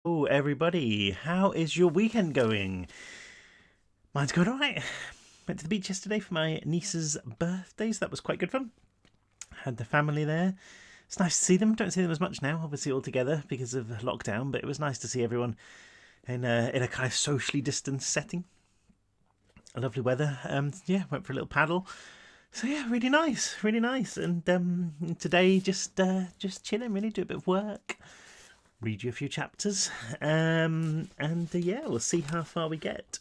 Oh, everybody, how is your weekend going? Mine's going alright. Went to the beach yesterday for my niece's birthday, so that was quite good fun. Had the family there. It's nice to see them. Don't see them as much now, obviously, all together because of lockdown, but it was nice to see everyone in a kind of socially distanced setting. Lovely weather. Yeah, went for a little paddle. So yeah, really nice, really nice. And today just chilling, really, do a bit of work, read you a few chapters, yeah, we'll see how far we get.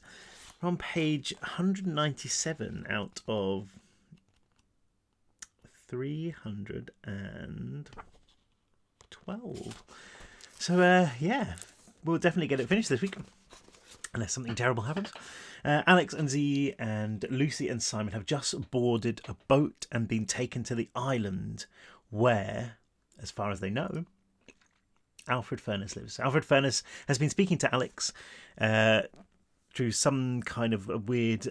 We're on page 197 out of 312. So yeah, we'll definitely get it finished this week, unless something terrible happens. Alex and Z and Lucy and Simon have just boarded a boat and been taken to the island where, as far as they know, Alfred Furness lives. Alfred Furness has been speaking to Alex through some kind of a weird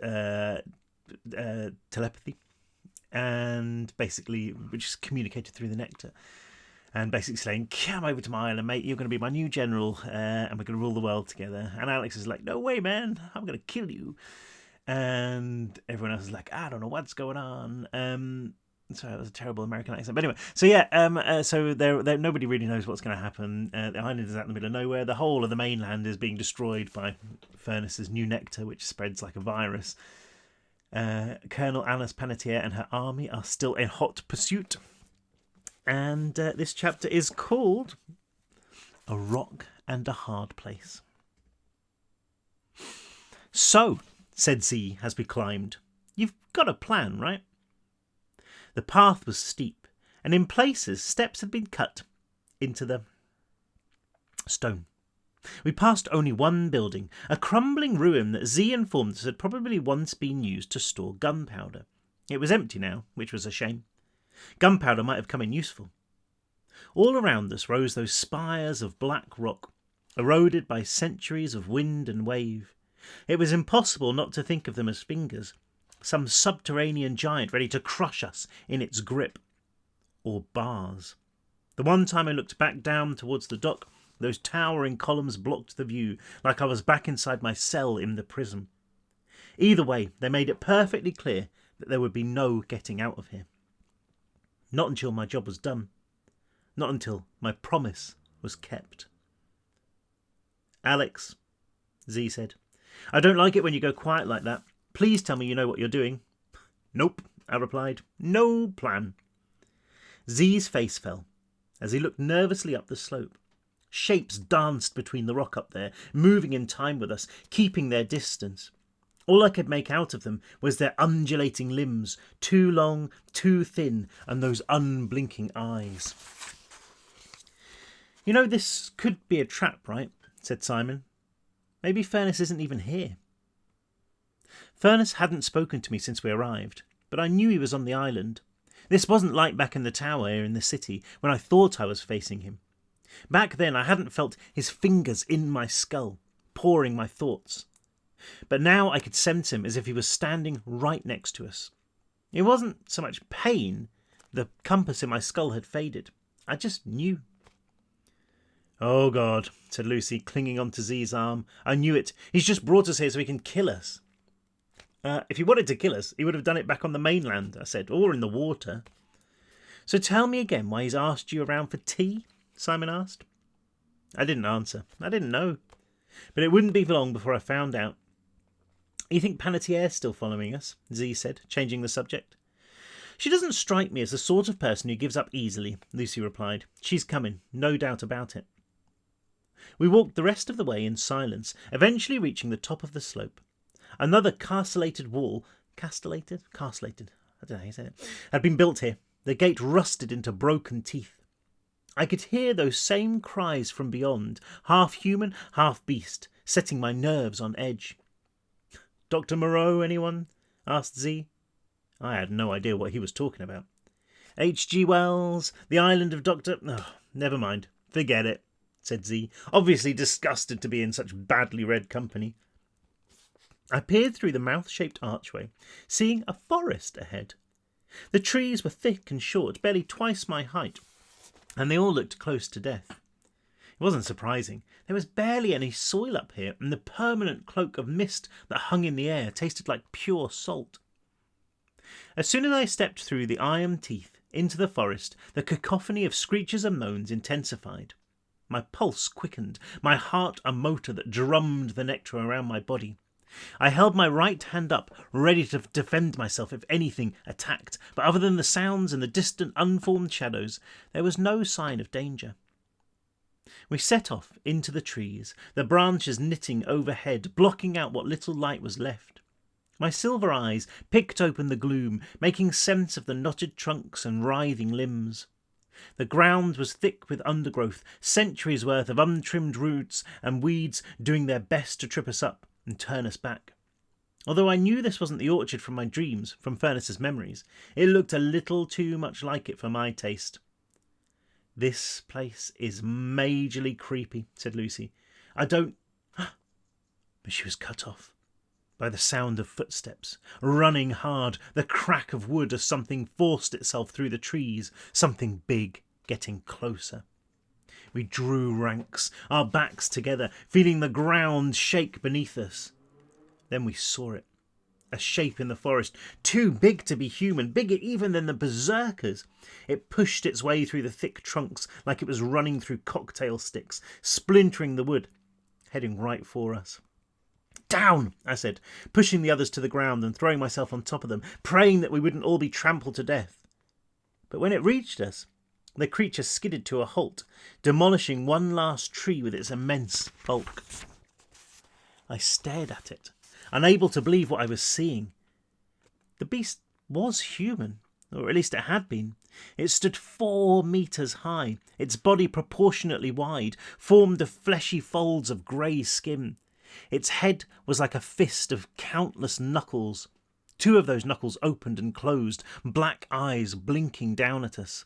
telepathy, and basically, which is communicated through the nectar, and basically saying, "Come over to my island, mate. You're going to be my new general, and we're going to rule the world together." And Alex is like, "No way, man! I'm going to kill you." And everyone else is like, "I don't know what's going on." Sorry, that was a terrible American accent. But anyway, so yeah, so nobody really knows what's going to happen. The island is out in the middle of nowhere. The whole of the mainland is being destroyed by Furness's new nectar, which spreads like a virus. Colonel Alice Panettiere and her army are still in hot pursuit. And this chapter is called A Rock and a Hard Place. "So," said Z as we climbed, "you've got a plan, right?" The path was steep, and in places steps had been cut into the stone. We passed only one building, a crumbling ruin that Z informed us had probably once been used to store gunpowder. It was empty now, which was a shame. Gunpowder might have come in useful. All around us rose those spires of black rock, eroded by centuries of wind and wave. It was impossible not to think of them as fingers, some subterranean giant ready to crush us in its grip. Or bars. The one time I looked back down towards the dock, those towering columns blocked the view, like I was back inside my cell in the prison. Either way, they made it perfectly clear that there would be no getting out of here. Not until my job was done. Not until my promise was kept. "Alex," Z said, "I don't like it when you go quiet like that. Please tell me you know what you're doing." "Nope," I replied. "No plan." Z's face fell as he looked nervously up the slope. Shapes danced between the rock up there, moving in time with us, keeping their distance. All I could make out of them was their undulating limbs, too long, too thin, and those unblinking eyes. "You know, this could be a trap, right?" said Simon. "Maybe Furness isn't even here." Furness hadn't spoken to me since we arrived, but I knew he was on the island. This wasn't like back in the tower in the city, when I thought I was facing him. Back then I hadn't felt his fingers in my skull, pouring my thoughts. But now I could sense him as if he was standing right next to us. It wasn't so much pain. The compass in my skull had faded. I just knew. "Oh, God," said Lucy, clinging onto Z's arm. "I knew it. He's just brought us here so he can kill us." If he wanted to kill us, he would have done it back on the mainland," I said, "or in the water." "So tell me again why he's asked you around for tea?" Simon asked. I didn't answer. I didn't know. But it wouldn't be long before I found out. "You think Panettiere's still following us?" Z said, changing the subject. "She doesn't strike me as the sort of person who gives up easily," Lucy replied. "She's coming, no doubt about it." We walked the rest of the way in silence, eventually reaching the top of the slope. Another castellated wall, castellated, I don't know how you say it, had been built here. The gate rusted into broken teeth. I could hear those same cries from beyond, half human, half beast, setting my nerves on edge. "Dr. Moreau, anyone?" asked Z. I had no idea what he was talking about. "H.G. Wells, the island of Dr. Oh, never mind, forget it," said Z, obviously disgusted to be in such badly read company. I peered through the mouth-shaped archway, seeing a forest ahead. The trees were thick and short, barely twice my height, and they all looked close to death. It wasn't surprising. There was barely any soil up here, and the permanent cloak of mist that hung in the air tasted like pure salt. As soon as I stepped through the iron teeth into the forest, the cacophony of screeches and moans intensified. My pulse quickened, my heart a motor that drummed the nectar around my body. I held my right hand up, ready to defend myself if anything attacked, but other than the sounds and the distant unformed shadows, there was no sign of danger. We set off into the trees, the branches knitting overhead, blocking out what little light was left. My silver eyes picked open the gloom, making sense of the knotted trunks and writhing limbs. The ground was thick with undergrowth, centuries' worth of untrimmed roots and weeds doing their best to trip us up and turn us back. Although I knew this wasn't the orchard from my dreams, from Furness's memories, it looked a little too much like it for my taste. "This place is majorly creepy," said Lucy. "I don't—" But she was cut off by the sound of footsteps, running hard, the crack of wood as something forced itself through the trees, something big getting closer. We drew ranks, our backs together, feeling the ground shake beneath us. Then we saw it. A shape in the forest, too big to be human, bigger even than the berserkers. It pushed its way through the thick trunks like it was running through cocktail sticks, splintering the wood, heading right for us. "Down!" I said, pushing the others to the ground and throwing myself on top of them, praying that we wouldn't all be trampled to death. But when it reached us, the creature skidded to a halt, demolishing one last tree with its immense bulk. I stared at it, unable to believe what I was seeing. The beast was human, or at least it had been. It stood 4 meters high, its body proportionately wide, formed of fleshy folds of grey skin. Its head was like a fist of countless knuckles. 2 of those knuckles opened and closed, black eyes blinking down at us.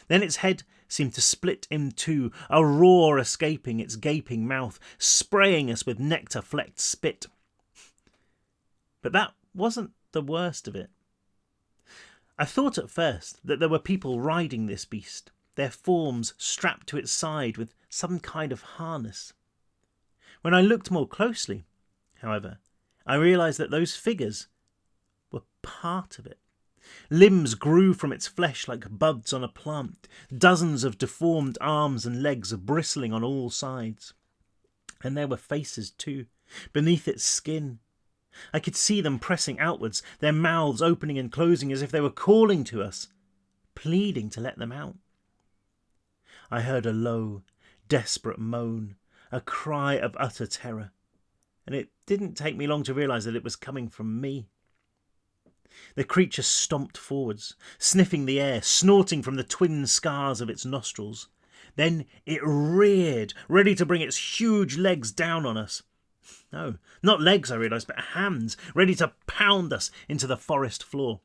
Then its head seemed to split in 2, a roar escaping its gaping mouth, spraying us with nectar-flecked spit. But that wasn't the worst of it. I thought at first that there were people riding this beast, their forms strapped to its side with some kind of harness. When I looked more closely, however, I realised that those figures were part of it. Limbs grew from its flesh like buds on a plant, dozens of deformed arms and legs bristling on all sides. And there were faces too, beneath its skin. I could see them pressing outwards, their mouths opening and closing as if they were calling to us, pleading to let them out. I heard a low, desperate moan, a cry of utter terror, and it didn't take me long to realise that it was coming from me. The creature stomped forwards, sniffing the air, snorting from the twin scars of its nostrils. Then it reared, ready to bring its huge legs down on us. No, not legs, I realised, but hands, ready to pound us into the forest floor.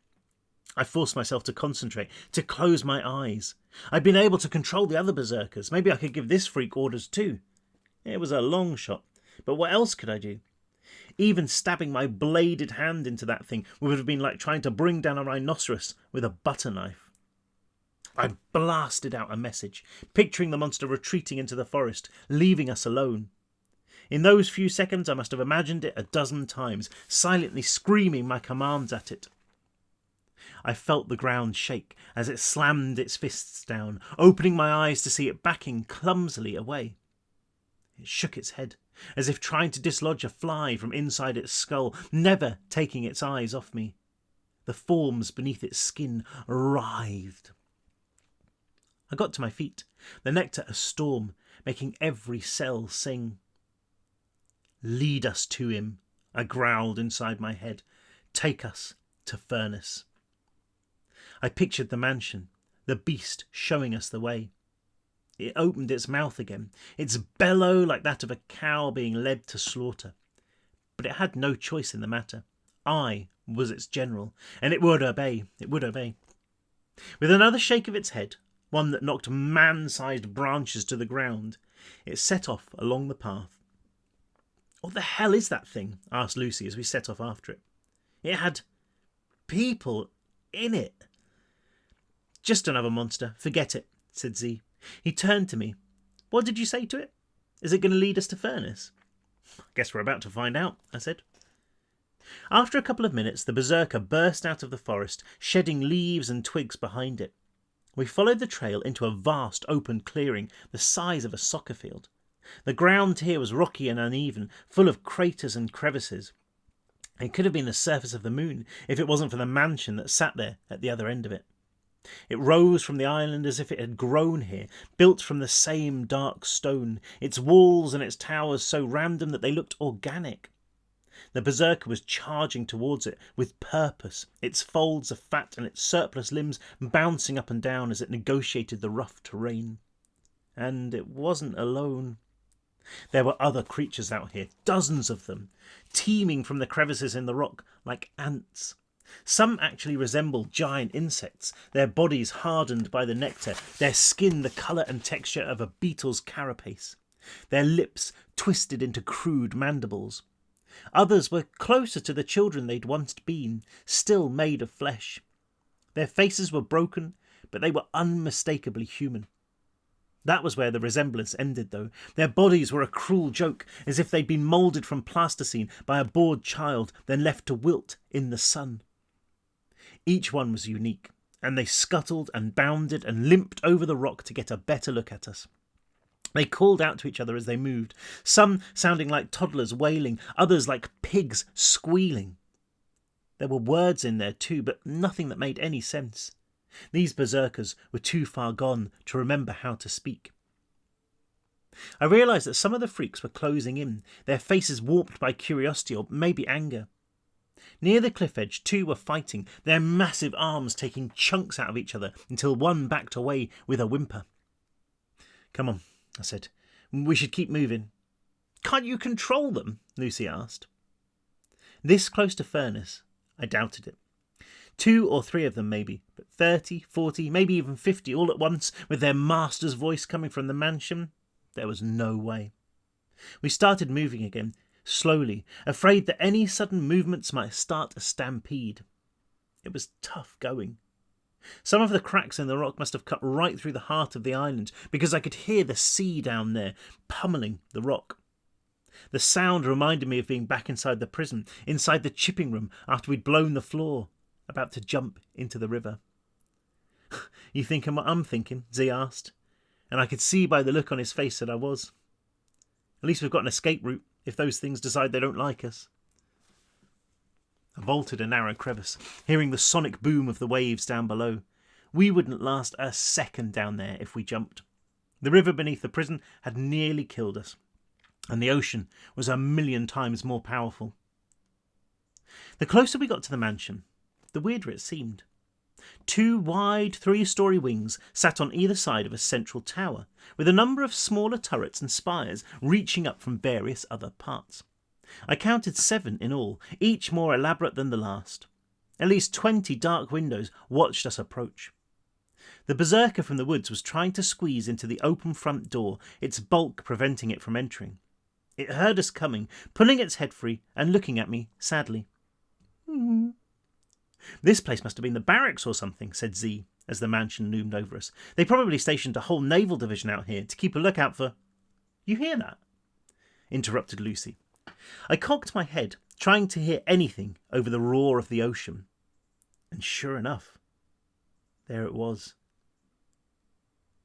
I forced myself to concentrate, to close my eyes. I'd been able to control the other berserkers. Maybe I could give this freak orders too. It was a long shot, but what else could I do? Even stabbing my bladed hand into that thing would have been like trying to bring down a rhinoceros with a butter knife. I blasted out a message, picturing the monster retreating into the forest, leaving us alone. In those few seconds I must have imagined it a dozen times, silently screaming my commands at it. I felt the ground shake as it slammed its fists down, opening my eyes to see it backing clumsily away. It shook its head, as if trying to dislodge a fly from inside its skull, never taking its eyes off me. The forms beneath its skin writhed. I got to my feet, the nectar a storm, making every cell sing. "Lead us to him," I growled inside my head. "Take us to Furness." I pictured the mansion, the beast showing us the way. It opened its mouth again, its bellow like that of a cow being led to slaughter. But it had no choice in the matter. I was its general, and it would obey. With another shake of its head, one that knocked man-sized branches to the ground, it set off along the path. "What the hell is that thing?" asked Lucy as we set off after it. "It had people in it." "Just another monster. Forget it," said Z. He turned to me, What did you say to it? Is it going to lead us to Furness? I guess we're about to find out, I said. After a couple of minutes, the berserker burst out of the forest, shedding leaves and twigs behind it. We followed the trail into a vast open clearing the size of a soccer field. The ground here was rocky and uneven, full of craters and crevices. It could have been the surface of the moon if it wasn't for the mansion that sat there at the other end of it. It rose from the island as if it had grown here, built from the same dark stone, its walls and its towers so random that they looked organic. The berserker was charging towards it with purpose, its folds of fat and its surplus limbs bouncing up and down as it negotiated the rough terrain. And it wasn't alone. There were other creatures out here, dozens of them, teeming from the crevices in the rock like ants. Some actually resembled giant insects, their bodies hardened by the nectar, their skin the colour and texture of a beetle's carapace, their lips twisted into crude mandibles. Others were closer to the children they'd once been, still made of flesh. Their faces were broken, but they were unmistakably human. That was where the resemblance ended, though. Their bodies were a cruel joke, as if they'd been moulded from plasticine by a bored child, then left to wilt in the sun. Each one was unique, and they scuttled and bounded and limped over the rock to get a better look at us. They called out to each other as they moved, some sounding like toddlers wailing, others like pigs squealing. There were words in there too, but nothing that made any sense. These berserkers were too far gone to remember how to speak. I realised that some of the freaks were closing in, their faces warped by curiosity or maybe anger. Near the cliff edge, two were fighting, their massive arms taking chunks out of each other until one backed away with a whimper. "Come on," I said. "We should keep moving." "Can't you control them?" Lucy asked. This close to Furness, I doubted it. 2 or 3 of them maybe, but 30, 40, maybe even 50 all at once, with their master's voice coming from the mansion? There was no way. We started moving again, slowly, afraid that any sudden movements might start a stampede. It was tough going. Some of the cracks in the rock must have cut right through the heart of the island, because I could hear the sea down there, pummelling the rock. The sound reminded me of being back inside the prison, inside the chipping room after we'd blown the floor, about to jump into the river. "You thinking what I'm thinking?" Z asked, and I could see by the look on his face that I was. "At least we've got an escape route if those things decide they don't like us." I vaulted a narrow crevice, hearing the sonic boom of the waves down below. We wouldn't last a second down there if we jumped. The river beneath the prison had nearly killed us, and the ocean was 1,000,000 times more powerful. The closer we got to the mansion, the weirder it seemed. 2 wide 3-storey wings sat on either side of a central tower, with a number of smaller turrets and spires reaching up from various other parts. I counted 7 in all, each more elaborate than the last. At least 20 dark windows watched us approach. The berserker from the woods was trying to squeeze into the open front door, its bulk preventing it from entering. It heard us coming, pulling its head free and looking at me sadly. "This place must have been the barracks or something," said Z, as the mansion loomed over us. "They probably stationed a whole naval division out here to keep a lookout for—" "You hear that?" interrupted Lucy. I cocked my head, trying to hear anything over the roar of the ocean. And sure enough, there it was.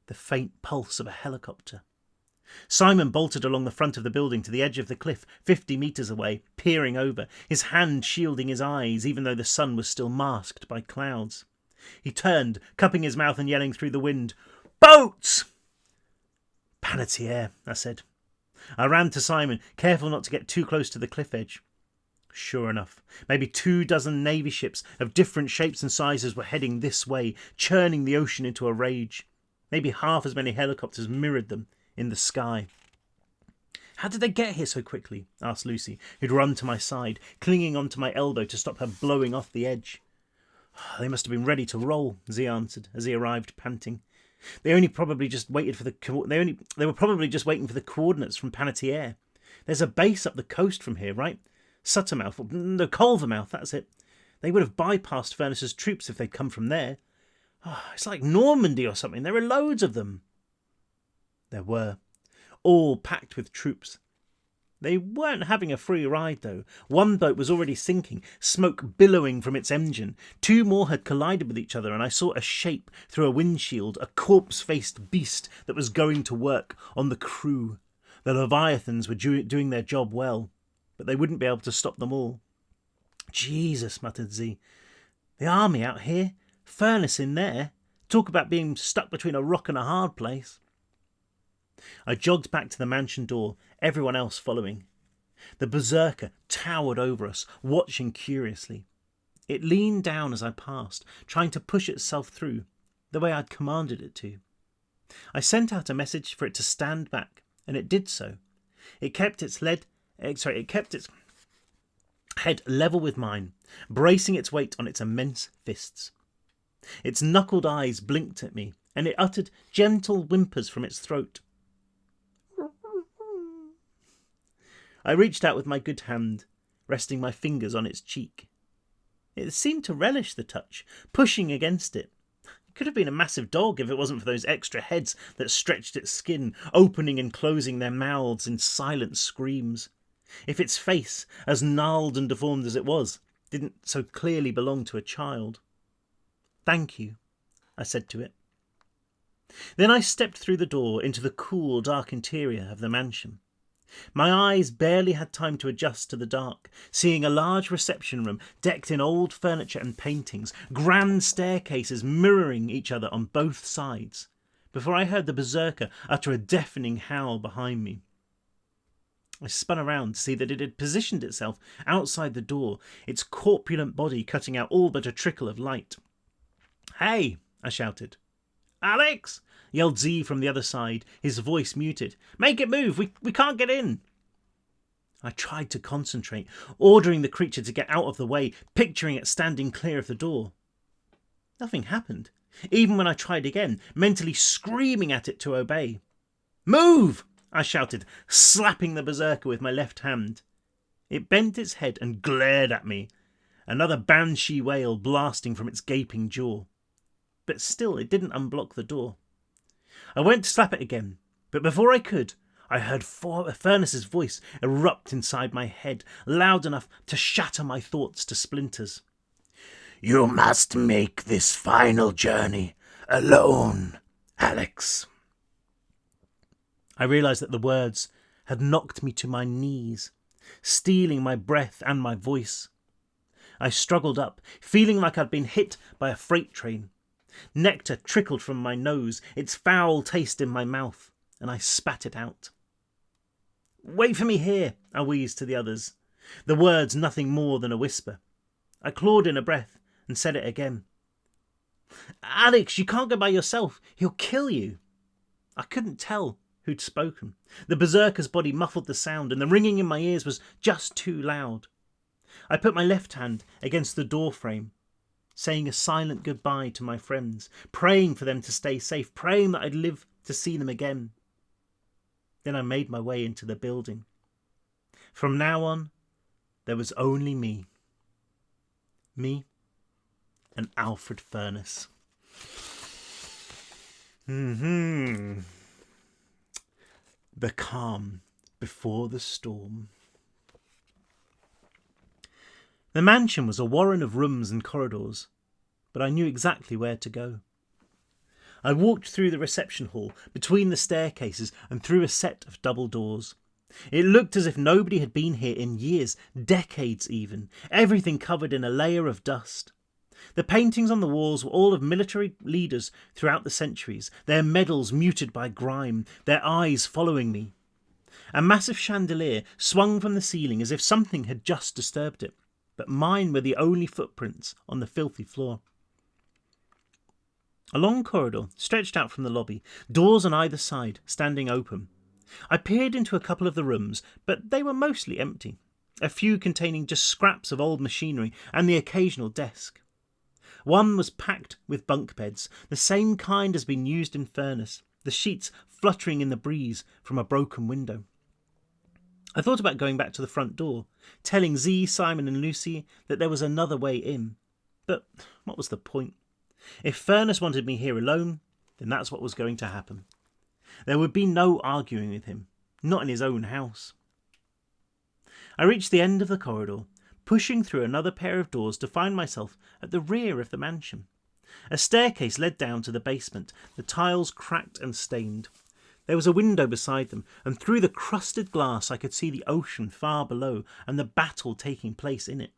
The faint pulse of a helicopter. Simon bolted along the front of the building to the edge of the cliff, 50 metres away, peering over, his hand shielding his eyes even though the sun was still masked by clouds. He turned, cupping his mouth and yelling through the wind, "Boats!" "Panettiere," I said. I ran to Simon, careful not to get too close to the cliff edge. Sure enough, maybe 24 Navy ships of different shapes and sizes were heading this way, churning the ocean into a rage. Maybe half as many helicopters mirrored them in the sky. "How did they get here so quickly?" asked Lucy, who'd run to my side, clinging onto my elbow to stop her blowing off the edge. "They must have been ready to roll," Z answered as he arrived, panting. They were probably just waiting for the coordinates from Panettiere. There's a base up the coast from here, right? Suttermouth, no, Culvermouth, that's it. They would have bypassed Furness's troops if they'd come from there. It's like Normandy or something. There are loads of them." There were. all packed with troops. They weren't having a free ride, though. One boat was already sinking, smoke billowing from its engine. Two more had collided with each other, and I saw a shape through a windshield, a corpse-faced beast that was going to work on the crew. The Leviathans were doing their job well, but they wouldn't be able to stop them all. Jesus, muttered Z. The army out here? Furnace in there? Talk about being stuck between a rock and a hard place. I jogged back to the mansion door, everyone else following. The berserker towered over us, watching curiously. It leaned down as I passed, trying to push itself through, the way I'd commanded it to. I sent out a message for it to stand back, and it did so. It kept its head level with mine, bracing its weight on its immense fists. Its knuckled eyes blinked at me, and it uttered gentle whimpers from its throat. I reached out with my good hand, resting my fingers on its cheek. It seemed to relish the touch, pushing against it. It could have been a massive dog if it wasn't for those extra heads that stretched its skin, opening and closing their mouths in silent screams. If its face, as gnarled and deformed as it was, didn't so clearly belong to a child. Thank you, I said to it. Then I stepped through the door into the cool, dark interior of the mansion. My eyes barely had time to adjust to the dark, seeing a large reception room decked in old furniture and paintings, grand staircases mirroring each other on both sides, before I heard the berserker utter a deafening howl behind me. I spun around to see that it had positioned itself outside the door, its corpulent body cutting out all but a trickle of light. "Hey!" I shouted. "Alex!" yelled Z from the other side, his voice muted. "Make it move! We can't get in!" I tried to concentrate, ordering the creature to get out of the way, picturing it standing clear of the door. Nothing happened, even when I tried again, mentally screaming at it to obey. "Move!" I shouted, slapping the berserker with my left hand. It bent its head and glared at me, another banshee wail blasting from its gaping jaw. But still it didn't unblock the door. I went to slap it again, but before I could, I heard Furnace's voice erupt inside my head, loud enough to shatter my thoughts to splinters. "You must make this final journey alone, Alex." I realised that the words had knocked me to my knees, stealing my breath and my voice. I struggled up, feeling like I'd been hit by a freight train. Nectar trickled from my nose, its foul taste in my mouth, and I spat it out. "Wait for me here," I wheezed to the others, the words nothing more than a whisper. I clawed in a breath and said it again. "Alex, you can't go by yourself. He'll kill you." I couldn't tell who'd spoken. The berserker's body muffled the sound, and the ringing in my ears was just too loud. I put my left hand against the door frame, saying a silent goodbye to my friends, praying for them to stay safe, praying that I'd live to see them again. Then I made my way into the building. From now on, there was only me. Me and Alfred Furnace. The calm before the storm. The mansion was a warren of rooms and corridors, but I knew exactly where to go. I walked through the reception hall, between the staircases, and through a set of double doors. It looked as if nobody had been here in years, decades even, everything covered in a layer of dust. The paintings on the walls were all of military leaders throughout the centuries, their medals muted by grime, their eyes following me. A massive chandelier swung from the ceiling as if something had just disturbed it, but mine were the only footprints on the filthy floor. A long corridor stretched out from the lobby, doors on either side standing open. I peered into a couple of the rooms, but they were mostly empty, a few containing just scraps of old machinery and the occasional desk. One was packed with bunk beds, the same kind as been used in Furnace, the sheets fluttering in the breeze from a broken window. I thought about going back to the front door, telling Z, Simon and Lucy that there was another way in. But what was the point? If Furnace wanted me here alone, then that's what was going to happen. There would be no arguing with him, not in his own house. I reached the end of the corridor, pushing through another pair of doors to find myself at the rear of the mansion. A staircase led down to the basement, the tiles cracked and stained. There was a window beside them, and through the crusted glass I could see the ocean far below and the battle taking place in it.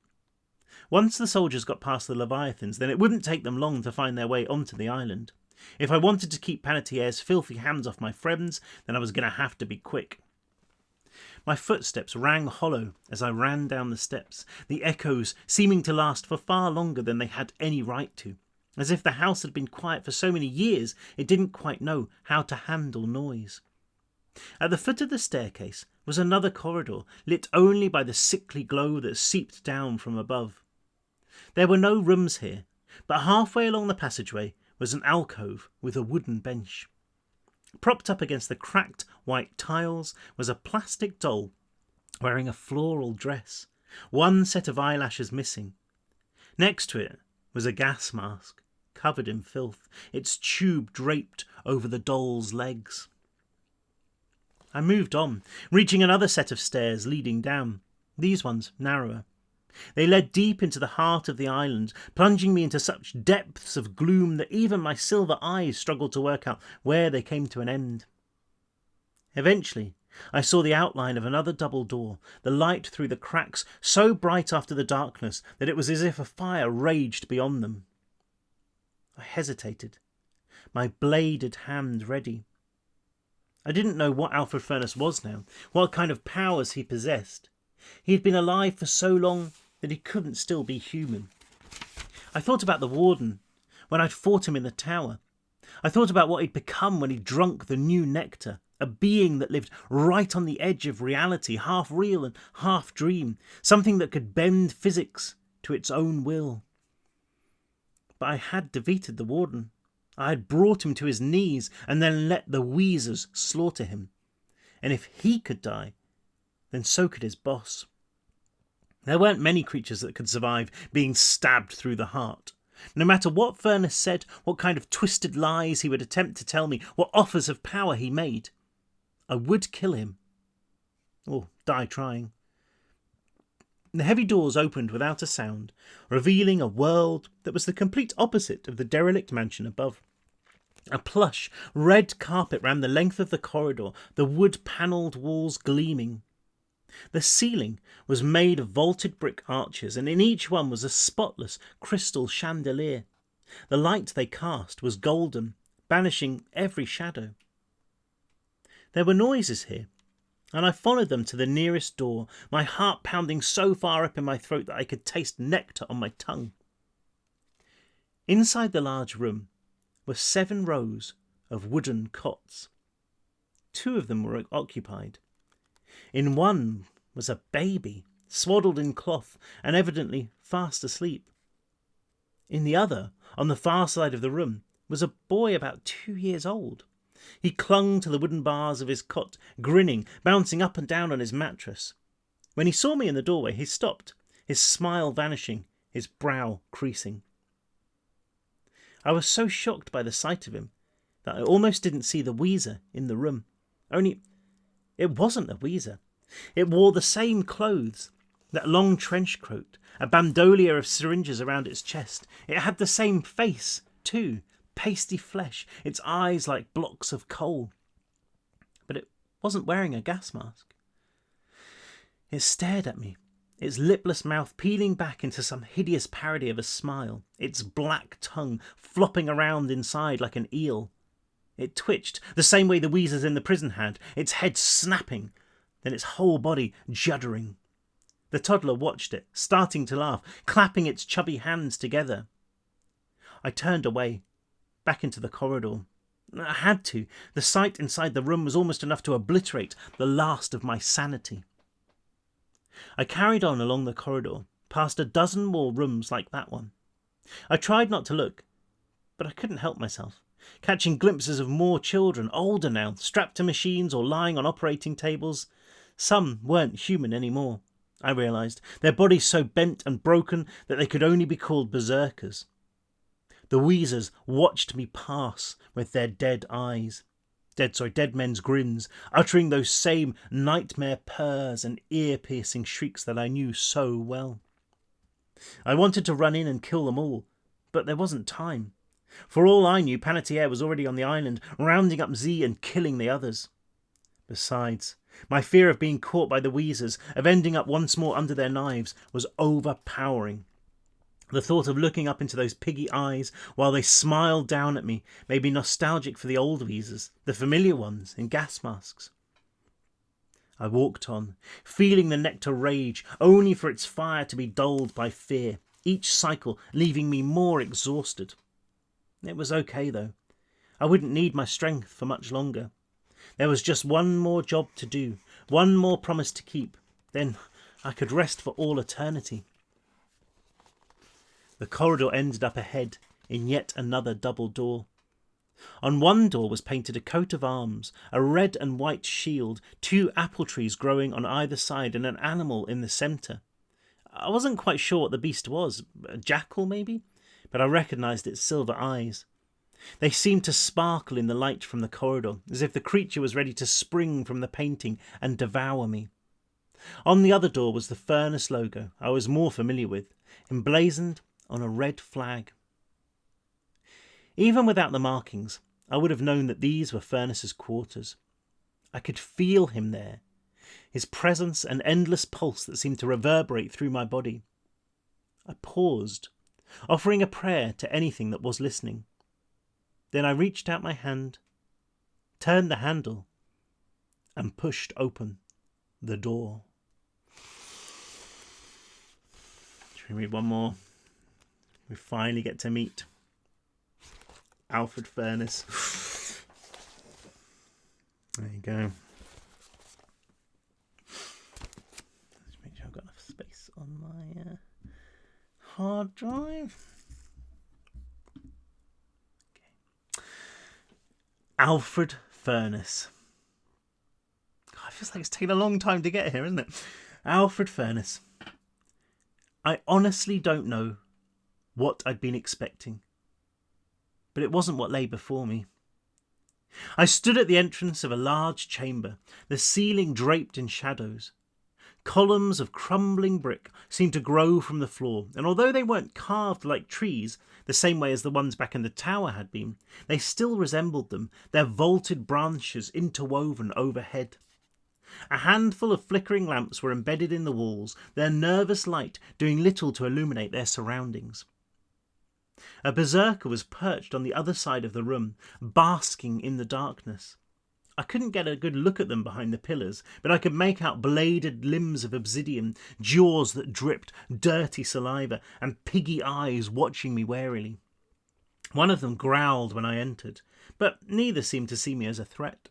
Once the soldiers got past the Leviathans, then it wouldn't take them long to find their way onto the island. If I wanted to keep Panettière's filthy hands off my friends, then I was going to have to be quick. My footsteps rang hollow as I ran down the steps, the echoes seeming to last for far longer than they had any right to. As if the house had been quiet for so many years, it didn't quite know how to handle noise. At the foot of the staircase was another corridor, lit only by the sickly glow that seeped down from above. There were no rooms here, but halfway along the passageway was an alcove with a wooden bench. Propped up against the cracked white tiles was a plastic doll wearing a floral dress, one set of eyelashes missing. Next to it was a gas mask, covered in filth, its tube draped over the doll's legs. I moved on, reaching another set of stairs leading down, these ones narrower. They led deep into the heart of the island, plunging me into such depths of gloom that even my silver eyes struggled to work out where they came to an end. Eventually, I saw the outline of another double door, the light through the cracks so bright after the darkness that it was as if a fire raged beyond them. I hesitated, my bladed hand ready. I didn't know what Alfred Furness was now, what kind of powers he possessed. He had been alive for so long that he couldn't still be human. I thought about the warden, when I'd fought him in the tower. I thought about what he'd become when he drunk the new nectar, a being that lived right on the edge of reality, half real and half dream, something that could bend physics to its own will. But I had defeated the warden. I had brought him to his knees and then let the Wheezers slaughter him. And if he could die, then so could his boss. There weren't many creatures that could survive being stabbed through the heart. No matter what Furness said, what kind of twisted lies he would attempt to tell me, what offers of power he made, I would kill him. Or die trying. The heavy doors opened without a sound, revealing a world that was the complete opposite of the derelict mansion above. A plush, red carpet ran the length of the corridor, the wood-panelled walls gleaming. The ceiling was made of vaulted brick arches, and in each one was a spotless crystal chandelier. The light they cast was golden, banishing every shadow. There were noises here, and I followed them to the nearest door, my heart pounding so far up in my throat that I could taste nectar on my tongue. Inside the large room were 7 rows of wooden cots. 2 of them were occupied. In one was a baby, swaddled in cloth and evidently fast asleep. In the other, on the far side of the room, was a boy about 2 years old. He clung to the wooden bars of his cot, grinning, bouncing up and down on his mattress. When he saw me in the doorway, he stopped, his smile vanishing, his brow creasing. I was so shocked by the sight of him that I almost didn't see the Wheezer in the room. Only, it wasn't a Wheezer. It wore the same clothes, that long trench coat, a bandolier of syringes around its chest. It had the same face, too, pasty flesh, its eyes like blocks of coal. But it wasn't wearing a gas mask. It stared at me, its lipless mouth peeling back into some hideous parody of a smile, its black tongue flopping around inside like an eel. It twitched, the same way the Wheezers in the prison had, its head snapping, then its whole body juddering. The toddler watched it, starting to laugh, clapping its chubby hands together. I turned away, back into the corridor. I had to. The sight inside the room was almost enough to obliterate the last of my sanity. I carried on along the corridor, past a dozen more rooms like that one. I tried not to look, but I couldn't help myself, catching glimpses of more children, older now, strapped to machines or lying on operating tables. Some weren't human anymore, I realised, their bodies so bent and broken that they could only be called berserkers. The Wheezers watched me pass with their dead eyes. dead men's grins, uttering those same nightmare purrs and ear-piercing shrieks that I knew so well. I wanted to run in and kill them all, but there wasn't time. For all I knew, Panettiere was already on the island, rounding up Z and killing the others. Besides, my fear of being caught by the Weezers, of ending up once more under their knives, was overpowering. The thought of looking up into those piggy eyes while they smiled down at me made me nostalgic for the old Weezers, the familiar ones in gas masks. I walked on, feeling the nectar rage, only for its fire to be dulled by fear, each cycle leaving me more exhausted. It was okay, though. I wouldn't need my strength for much longer. There was just one more job to do, one more promise to keep. Then I could rest for all eternity. The corridor ended up ahead in yet another double door. On one door was painted a coat of arms, a red and white shield, 2 apple trees growing on either side, and an animal in the centre. I wasn't quite sure what the beast was, a jackal maybe, but I recognised its silver eyes. They seemed to sparkle in the light from the corridor, as if the creature was ready to spring from the painting and devour me. On the other door was the furnace logo I was more familiar with, emblazoned on a red flag. Even without the markings, I would have known that these were Furnace's quarters. I could feel him there, his presence an endless pulse that seemed to reverberate through my body. I paused, offering a prayer to anything that was listening. Then I reached out my hand, turned the handle, and pushed open the door. Should we read one more? We finally get to meet Alfred Furnace. There you go. Let's make sure I've got enough space on my hard drive. Okay. Alfred Furnace. God, it feels like it's taken a long time to get here, isn't it? Alfred Furnace. I honestly don't know what I'd been expecting, but it wasn't what lay before me. I stood at the entrance of a large chamber, the ceiling draped in shadows. Columns of crumbling brick seemed to grow from the floor, and although they weren't carved like trees, the same way as the ones back in the tower had been, they still resembled them, their vaulted branches interwoven overhead. A handful of flickering lamps were embedded in the walls, their nervous light doing little to illuminate their surroundings. A berserker was perched on the other side of the room, basking in the darkness. I couldn't get a good look at them behind the pillars, but I could make out bladed limbs of obsidian, jaws that dripped dirty saliva, and piggy eyes watching me warily. One of them growled when I entered, but neither seemed to see me as a threat.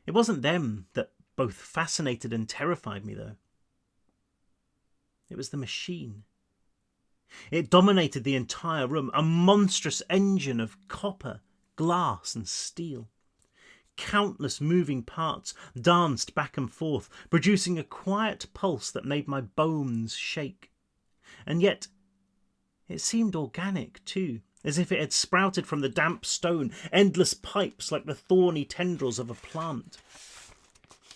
It wasn't them that both fascinated and terrified me, though. It was the machine. It dominated the entire room, a monstrous engine of copper, glass and steel. Countless moving parts danced back and forth, producing a quiet pulse that made my bones shake. And yet, it seemed organic too, as if it had sprouted from the damp stone, endless pipes like the thorny tendrils of a plant.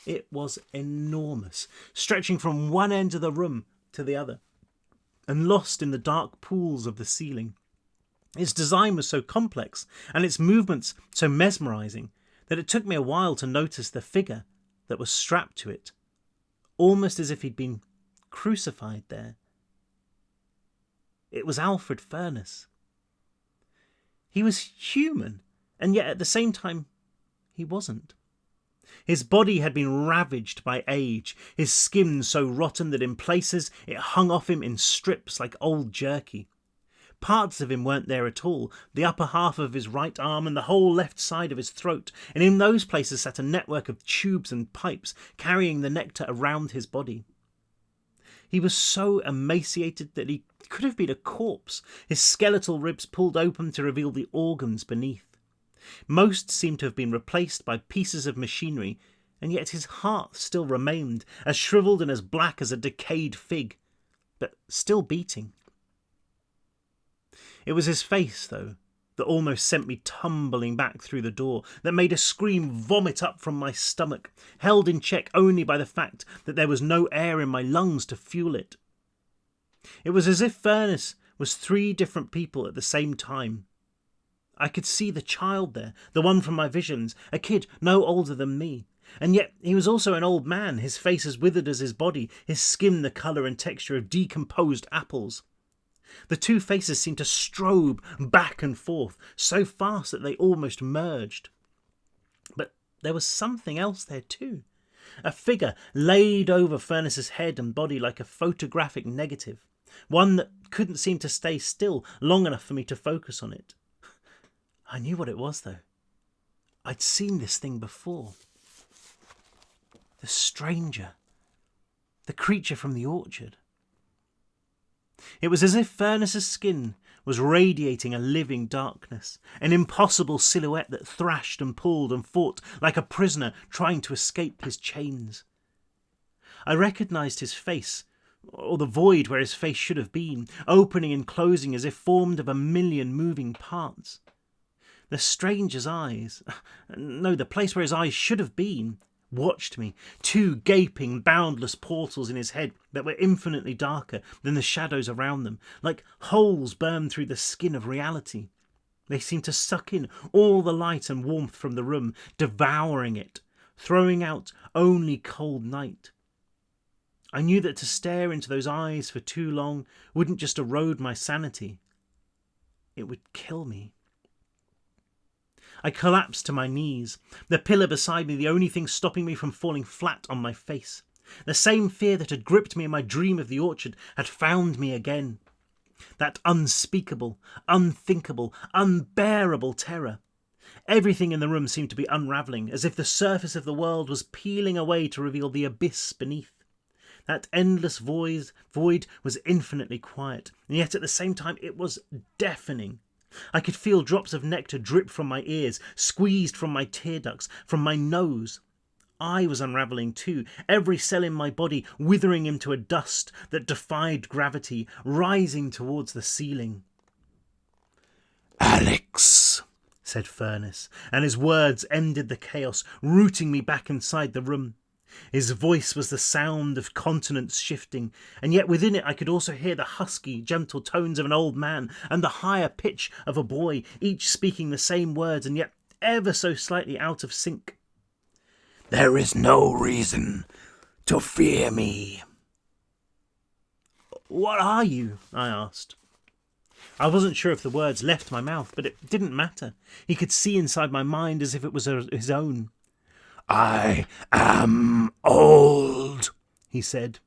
It was enormous, stretching from one end of the room to the other, and lost in the dark pools of the ceiling. Its design was so complex, and its movements so mesmerising, that it took me a while to notice the figure that was strapped to it, almost as if he'd been crucified there. It was Alfred Furnace. He was human, and yet at the same time, he wasn't. His body had been ravaged by age, his skin so rotten that in places it hung off him in strips like old jerky. Parts of him weren't there at all, the upper half of his right arm and the whole left side of his throat, and in those places sat a network of tubes and pipes carrying the nectar around his body. He was so emaciated that he could have been a corpse, his skeletal ribs pulled open to reveal the organs beneath. Most seemed to have been replaced by pieces of machinery, and yet his heart still remained, as shriveled and as black as a decayed fig, but still beating. It was his face, though, that almost sent me tumbling back through the door, that made a scream vomit up from my stomach, held in check only by the fact that there was no air in my lungs to fuel it. It was as if Furness was 3 different people at the same time. I could see the child there, the one from my visions, a kid no older than me. And yet he was also an old man, his face as withered as his body, his skin the colour and texture of decomposed apples. The 2 faces seemed to strobe back and forth, so fast that they almost merged. But there was something else there too. A figure laid over Furness's head and body like a photographic negative, one that couldn't seem to stay still long enough for me to focus on it. I knew what it was, though. I'd seen this thing before. The stranger. The creature from the orchard. It was as if Furness's skin was radiating a living darkness, an impossible silhouette that thrashed and pulled and fought like a prisoner trying to escape his chains. I recognised his face, or the void where his face should have been, opening and closing as if formed of a million moving parts. The stranger's eyes, no, the place where his eyes should have been, watched me, 2 gaping, boundless portals in his head that were infinitely darker than the shadows around them, like holes burned through the skin of reality. They seemed to suck in all the light and warmth from the room, devouring it, throwing out only cold night. I knew that to stare into those eyes for too long wouldn't just erode my sanity. It would kill me. I collapsed to my knees, the pillar beside me the only thing stopping me from falling flat on my face. The same fear that had gripped me in my dream of the orchard had found me again. That unspeakable, unthinkable, unbearable terror. Everything in the room seemed to be unravelling, as if the surface of the world was peeling away to reveal the abyss beneath. That endless void was infinitely quiet, and yet at the same time it was deafening. I could feel drops of nectar drip from my ears, squeezed from my tear ducts, from my nose. I was unravelling too, every cell in my body withering into a dust that defied gravity, rising towards the ceiling. "Alex," said Furness, and his words ended the chaos, rooting me back inside the room. His voice was the sound of continents shifting, and yet within it I could also hear the husky, gentle tones of an old man and the higher pitch of a boy, each speaking the same words and yet ever so slightly out of sync. "There is no reason to fear me." "What are you?" I asked. I wasn't sure if the words left my mouth, but it didn't matter. He could see inside my mind as if it was his own. "I am old," he said.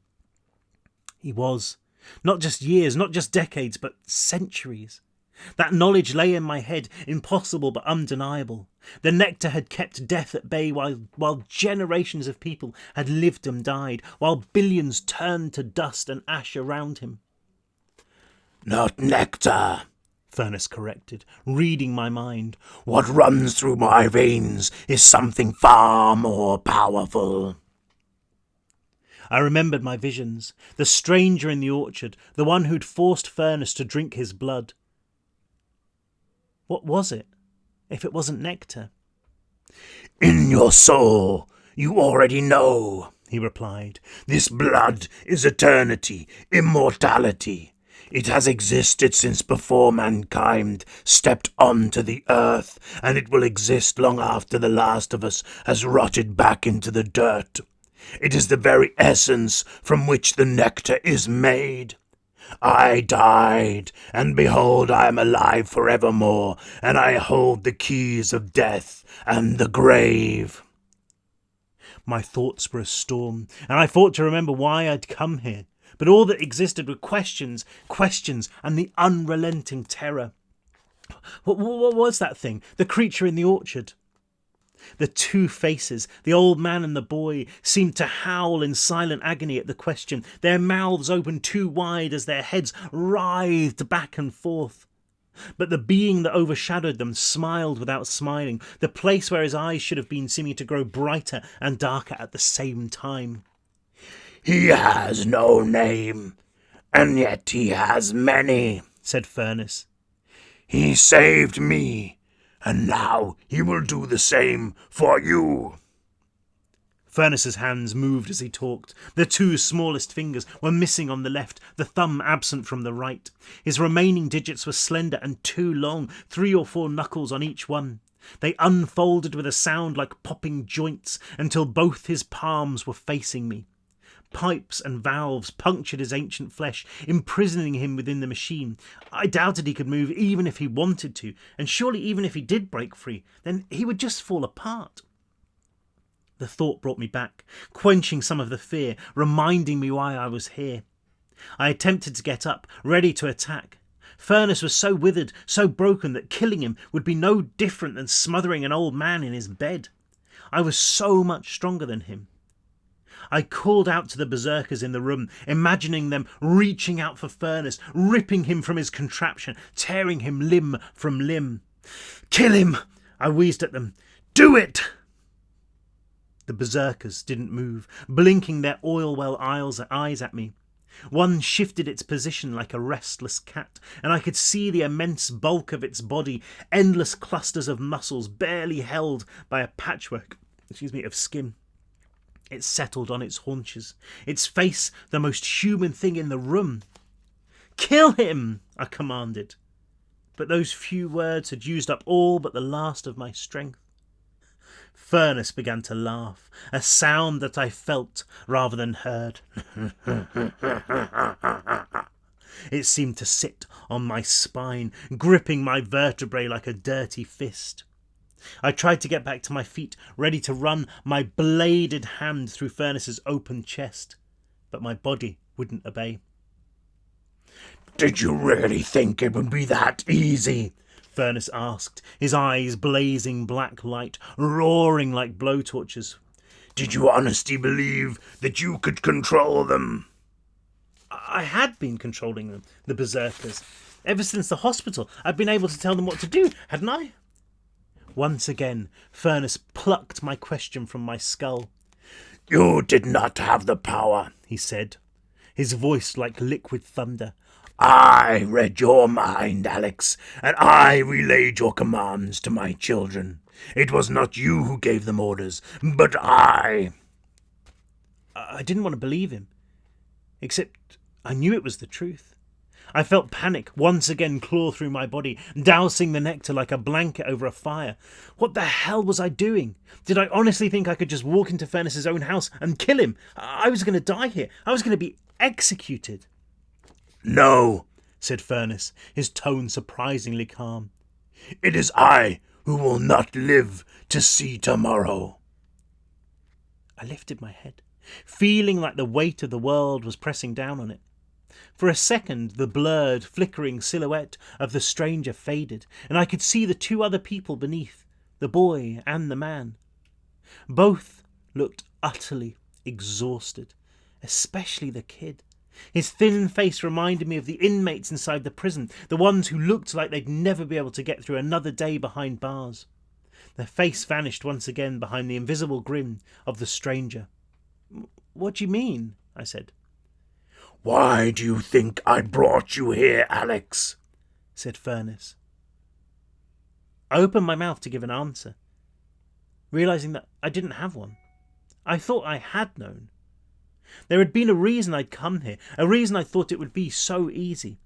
He was. Not just years, not just decades, but centuries. That knowledge lay in my head, impossible but undeniable. The nectar had kept death at bay while generations of people had lived and died, while billions turned to dust and ash around him. "Not nectar," Furness corrected, reading my mind. "What runs through my veins is something far more powerful." I remembered my visions, the stranger in the orchard, the one who'd forced Furness to drink his blood. What was it, if it wasn't nectar? "In your soul, you already know," he replied. "This blood is eternity, immortality. It has existed since before mankind stepped onto the earth, and it will exist long after the last of us has rotted back into the dirt. It is the very essence from which the nectar is made. I died, and behold, I am alive forevermore, and I hold the keys of death and the grave." My thoughts were a storm, and I fought to remember why I'd come here. But all that existed were questions, and the unrelenting terror. What was that thing? The creature in the orchard? The 2 faces, the old man and the boy, seemed to howl in silent agony at the question, their mouths opened too wide as their heads writhed back and forth. But the being that overshadowed them smiled without smiling, the place where his eyes should have been seeming to grow brighter and darker at the same time. "He has no name, and yet he has many," said Furness. He saved me, and now he will do the same for you." Furness's hands moved as he talked. The two smallest fingers were missing on the left, the thumb absent from the right. His remaining digits were slender and too long, 3 or 4 knuckles on each one. They unfolded with a sound like popping joints until both his palms were facing me. Pipes and valves punctured his ancient flesh, imprisoning him within the machine. I doubted he could move even if he wanted to, and surely even if he did break free, then he would just fall apart. The thought brought me back, quenching some of the fear, reminding me why I was here. I attempted to get up, ready to attack. Furness was so withered, so broken, that killing him would be no different than smothering an old man in his bed. I was so much stronger than him. I called out to the berserkers in the room, imagining them reaching out for Furness, ripping him from his contraption, tearing him limb from limb. "Kill him!" I wheezed at them. "Do it!" The berserkers didn't move, blinking their oil-well eyes at me. One shifted its position like a restless cat, and I could see the immense bulk of its body, endless clusters of muscles barely held by a patchwork of skin. It settled on its haunches, its face the most human thing in the room. "Kill him!" I commanded. But those few words had used up all but the last of my strength. Furness began to laugh, a sound that I felt rather than heard. It seemed to sit on my spine, gripping my vertebrae like a dirty fist. I tried to get back to my feet, ready to run my bladed hand through Furness's open chest, but my body wouldn't obey. "Did you really think it would be that easy?" Furness asked, his eyes blazing black light, roaring like blowtorches. "Did you honestly believe that you could control them?" I had been controlling them, the berserkers. Ever since the hospital, I'd been able to tell them what to do, hadn't I? Once again, Furness plucked my question from my skull. "You did not have the power," he said, his voice like liquid thunder. "I read your mind, Alex, and I relayed your commands to my children. It was not you who gave them orders, but I." I didn't want to believe him, except I knew it was the truth. I felt panic once again claw through my body, dousing the nectar like a blanket over a fire. What the hell was I doing? Did I honestly think I could just walk into Furness's own house and kill him? I was going to die here. I was going to be executed. "No," said Furness, his tone surprisingly calm. "It is I who will not live to see tomorrow." I lifted my head, feeling like the weight of the world was pressing down on it. For a second, the blurred, flickering silhouette of the stranger faded, and I could see the 2 other people beneath, the boy and the man. Both looked utterly exhausted, especially the kid. His thin face reminded me of the inmates inside the prison, the ones who looked like they'd never be able to get through another day behind bars. Their face vanished once again behind the invisible grin of the stranger. "What do you mean?" I said. "Why do you think I brought you here, Alex?" said Furness. I opened my mouth to give an answer, realizing that I didn't have one. I thought I had known. There had been a reason I'd come here, a reason I thought it would be so easy.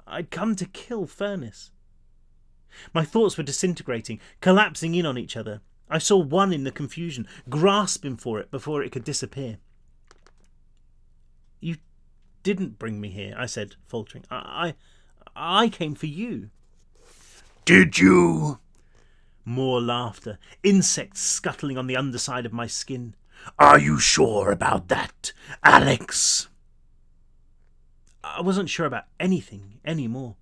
I'd come to kill Furness. My thoughts were disintegrating, collapsing in on each other. I saw one in the confusion, grasping for it before it could disappear. "You didn't bring me here," I said, faltering. I came for you." "Did you?" More laughter, insects scuttling on the underside of my skin. "Are you sure about that, Alex?" I wasn't sure about anything anymore.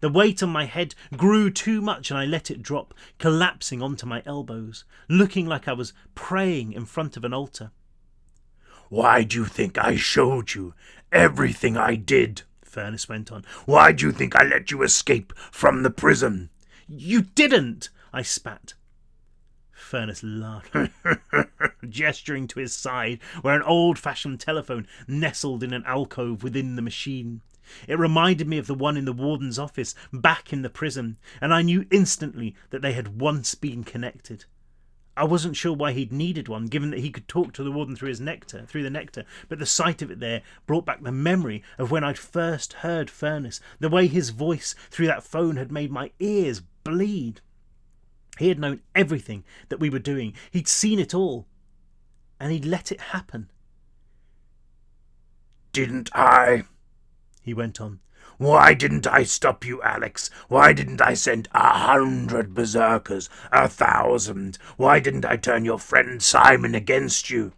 The weight on my head grew too much and I let it drop, collapsing onto my elbows, looking like I was praying in front of an altar. "Why do you think I showed you everything I did?" Furness went on. "Why do you think I let you escape from the prison?" "You didn't!" I spat. Furness laughed, gesturing to his side, where an old-fashioned telephone nestled in an alcove within the machine. It reminded me of the one in the warden's office back in the prison, and I knew instantly that they had once been connected. I wasn't sure why he'd needed one, given that he could talk to the warden through the nectar, but the sight of it there brought back the memory of when I'd first heard Furness, the way his voice through that phone had made my ears bleed. He had known everything that we were doing. He'd seen it all, and he'd let it happen. "Didn't I?" he went on. "Why didn't I stop you, Alex? Why didn't I send 100 berserkers, 1,000? Why didn't I turn your friend Simon against you?"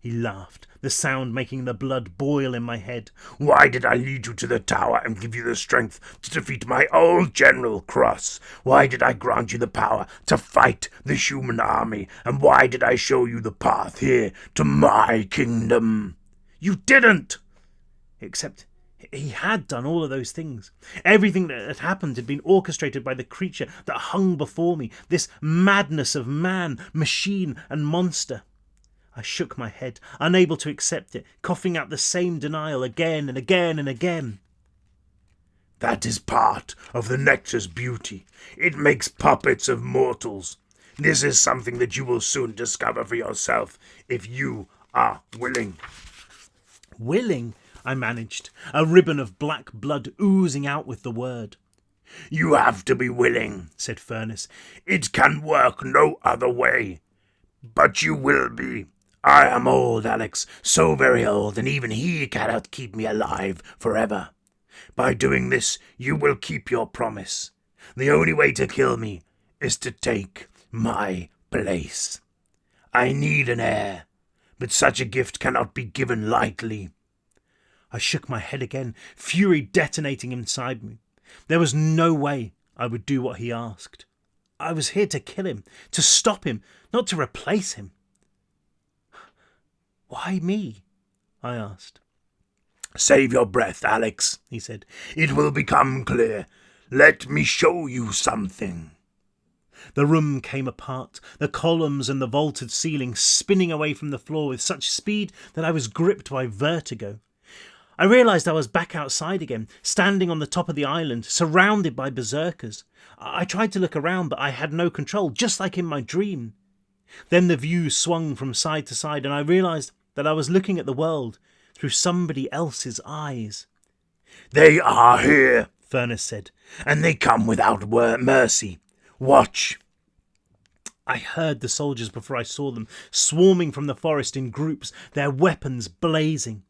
He laughed, the sound making the blood boil in my head. "Why did I lead you to the tower and give you the strength to defeat my old General Cross? Why did I grant you the power to fight the human army? And why did I show you the path here to my kingdom?" You didn't! Except he had done all of those things. Everything that had happened had been orchestrated by the creature that hung before me, this madness of man, machine, and monster. I shook my head, unable to accept it, coughing out the same denial again and again and again. "That is part of the nectar's beauty. It makes puppets of mortals. This is something that you will soon discover for yourself, if you are willing." Willing? I managed, a ribbon of black blood oozing out with the word. "You have to be willing," said Furness. "It can work no other way. But you will be. I am old, Alex, so very old, and even he cannot keep me alive forever. By doing this, you will keep your promise. The only way to kill me is to take my place. I need an heir, but such a gift cannot be given lightly." I shook my head again, fury detonating inside me. There was no way I would do what he asked. I was here to kill him, to stop him, not to replace him. "Why me?" I asked. "Save your breath, Alex," he said. "It will become clear. Let me show you something." The room came apart, the columns and the vaulted ceiling spinning away from the floor with such speed that I was gripped by vertigo. I realised I was back outside again, standing on the top of the island, surrounded by berserkers. I tried to look around, but I had no control, just like in my dream. Then the view swung from side to side, and I realised that I was looking at the world through somebody else's eyes. "They are here," Furness said, "and they come without mercy. Watch." I heard the soldiers before I saw them, swarming from the forest in groups, their weapons blazing.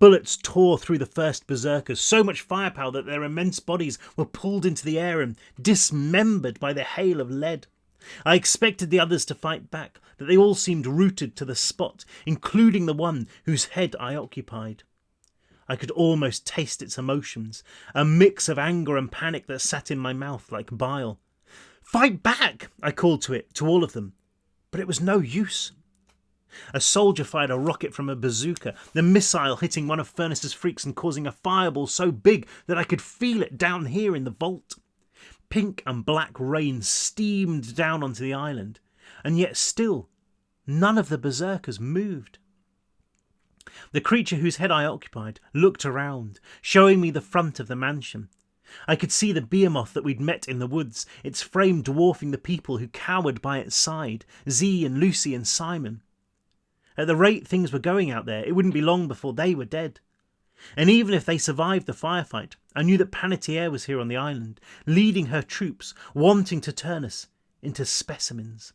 Bullets tore through the first berserkers, so much firepower that their immense bodies were pulled into the air and dismembered by the hail of lead. I expected the others to fight back, but they all seemed rooted to the spot, including the one whose head I occupied. I could almost taste its emotions, a mix of anger and panic that sat in my mouth like bile. "Fight back!" I called to all of them, but it was no use. A soldier fired a rocket from a bazooka, the missile hitting one of Furness's freaks and causing a fireball so big that I could feel it down here in the vault. Pink and black rain steamed down onto the island, and yet still none of the berserkers moved. The creature whose head I occupied looked around, showing me the front of the mansion. I could see the behemoth that we'd met in the woods, its frame dwarfing the people who cowered by its side, Z and Lucy and Simon. At the rate things were going out there, it wouldn't be long before they were dead. And even if they survived the firefight, I knew that Panettiere was here on the island, leading her troops, wanting to turn us into specimens.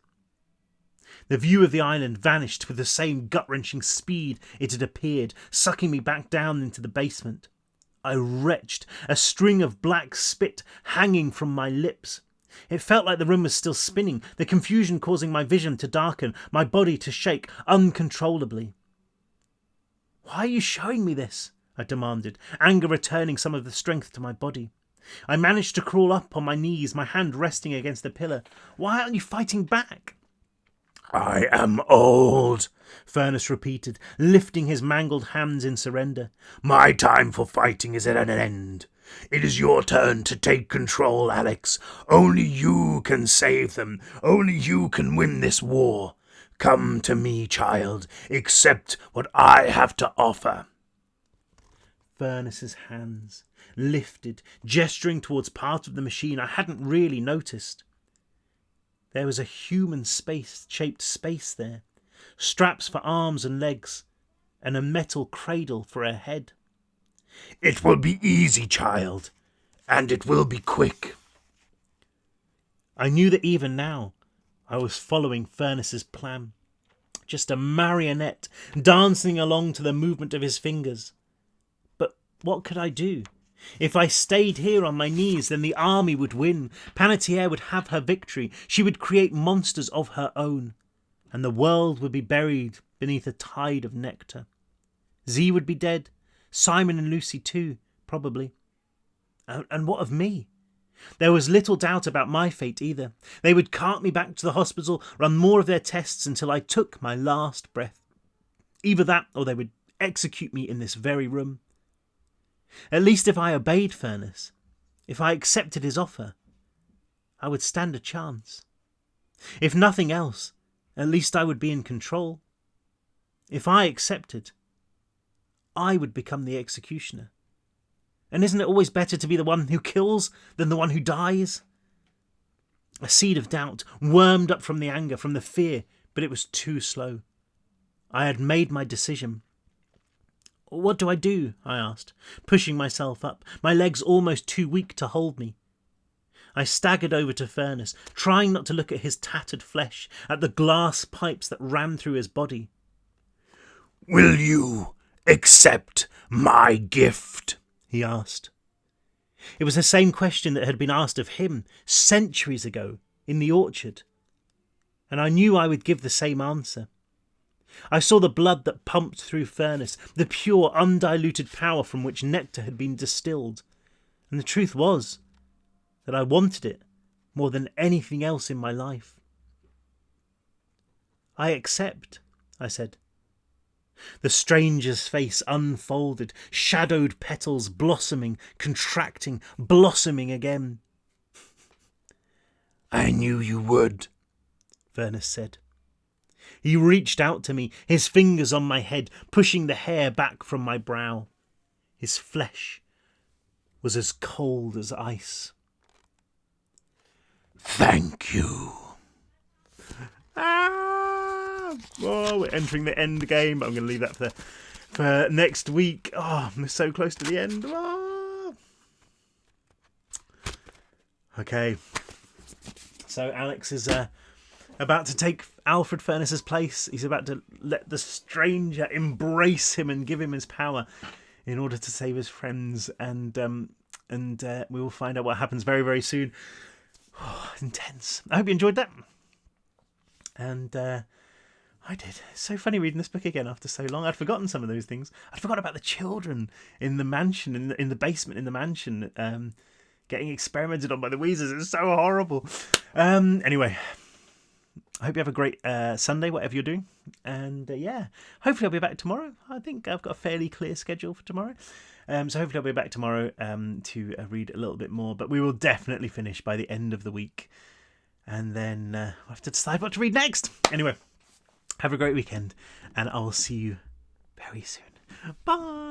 The view of the island vanished with the same gut-wrenching speed it had appeared, sucking me back down into the basement. I retched, a string of black spit hanging from my lips. It felt like the room was still spinning, the confusion causing my vision to darken, my body to shake uncontrollably. "Why are you showing me this?" I demanded, anger returning some of the strength to my body. I managed to crawl up on my knees, my hand resting against the pillar. "Why aren't you fighting back?" "I am old," Furness repeated, lifting his mangled hands in surrender. "My time for fighting is at an end. It is your turn to take control, Alex. Only you can save them. Only you can win this war. Come to me, child. Accept what I have to offer." Furnace's hands lifted, gesturing towards part of the machine I hadn't really noticed. There was a human-shaped space there, straps for arms and legs, and a metal cradle for a head. "It will be easy, child, and it will be quick." I knew that even now I was following Furnace's plan, just a marionette dancing along to the movement of his fingers. But what could I do? If I stayed here on my knees, then the army would win. Panettiere would have her victory. She would create monsters of her own, and the world would be buried beneath a tide of nectar. Z would be dead, Simon and Lucy too, probably. And what of me? There was little doubt about my fate either. They would cart me back to the hospital, run more of their tests until I took my last breath. Either that, or they would execute me in this very room. At least if I obeyed Furnace, if I accepted his offer, I would stand a chance. If nothing else, at least I would be in control. If I accepted, I would become the executioner. And isn't it always better to be the one who kills than the one who dies? A seed of doubt wormed up from the anger, from the fear, but it was too slow. I had made my decision. "What do I do?" I asked, pushing myself up, my legs almost too weak to hold me. I staggered over to Furnace, trying not to look at his tattered flesh, at the glass pipes that ran through his body. "Will you accept my gift?" he asked. It was the same question that had been asked of him centuries ago in the orchard, and I knew I would give the same answer. I saw the blood that pumped through Furnace, the pure, undiluted power from which nectar had been distilled, and the truth was that I wanted it more than anything else in my life. "I accept," I said. The stranger's face unfolded, shadowed petals blossoming, contracting, blossoming again. "I knew you would," Furnace said. He reached out to me, his fingers on my head, pushing the hair back from my brow. His flesh was as cold as ice. "Thank you." Oh, we're entering the end game. I'm going to leave that for next week. Oh, I'm so close to the end. Oh. Okay. So Alex is about to take Alfred Furnace's place. He's about to let the stranger embrace him and give him his power in order to save his friends. And we will find out what happens very, very soon. Oh, intense. I hope you enjoyed that. And I did. It's so funny reading this book again after so long. I'd forgotten some of those things. I'd forgotten about the children in the mansion, in the basement in the mansion, getting experimented on by the Weezers. It's so horrible. Anyway, I hope you have a great Sunday, whatever you're doing. And yeah, hopefully I'll be back tomorrow. I think I've got a fairly clear schedule for tomorrow. So hopefully I'll be back tomorrow to read a little bit more. But we will definitely finish by the end of the week. And then we'll have to decide what to read next. Anyway, have a great weekend. And I will see you very soon. Bye.